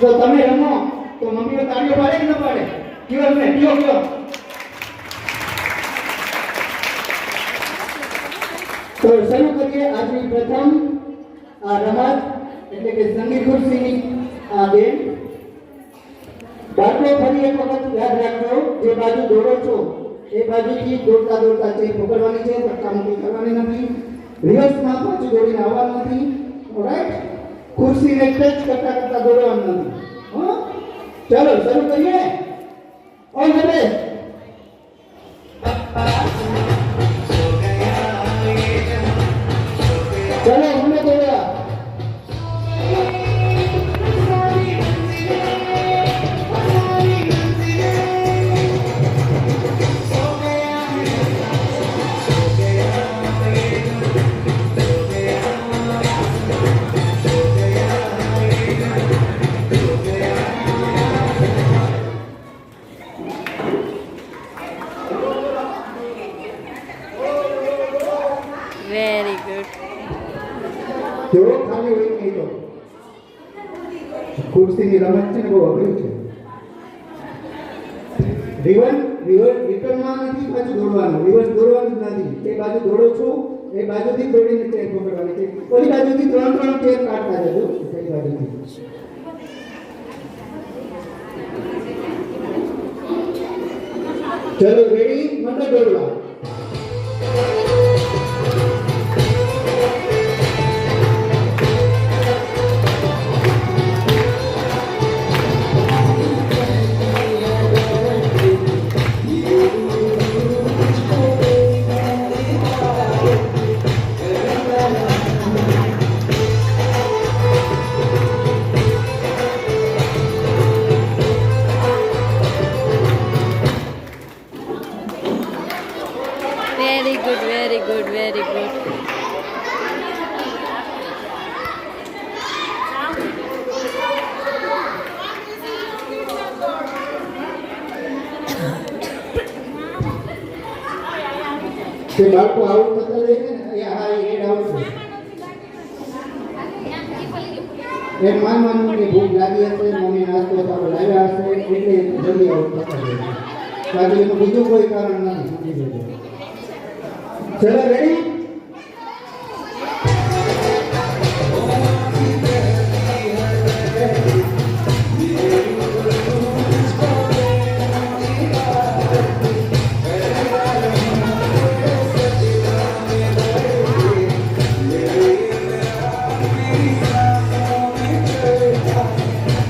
જો તમે રમો તો મમ્મીઓ તાળીઓ પાડે કે ન પાડે? કયો અમને કયો. તો શરૂ કરીએ આજની પ્રથમ રમત એટલે કે સંગીત ખુરશીની ગેમ. બાળકો ફરી એક વખત યાદ રાખજો, જે બાજુ દોડો છો એ બાજુથી દોડતા ચેન પકડવાની છે, ધક્કામુક્કી કરવાની નથી, રિવર્સમાં પાછું દોડીને આવવાનું નથી. ઓલરાઈટ, ખુરશીને ટચ કરતા દોડવાનું નથી. હા, ચાલો શરૂ કરીએ. All the best. चलो हमने बोला वेरी गुड. જો ખાલી હોય નહીં તો ખુરશીની રમત છે બહુ અઘરી છે. રિટર્નમાં નથી પાછું દોડવાનું, રિવર્સ દોડવાનું જ નથી. એ બાજુ દોડો છો એ બાજુથી દોડીને ચેર પકડવાની છે. ઓલી બાજુથી ત્રણ ચેર કાઢતા જજો કઈ બાજુથી. ચલો રેડી, મંડળ દોડવા. Very good, very good, very good. તે બાળકો આઉટ થતા જાય ને એ હા એડ આઉટ છે. એમ માનવાનું કે ભૂખ લાગી હશે, મમ્મી નાસ્તો સારો લાવ્યા હશે એટલે જલ્દી આઉટ થતા જાય. બાકી એનું બીજું કોઈ કારણ નથી. ચલો રેડી.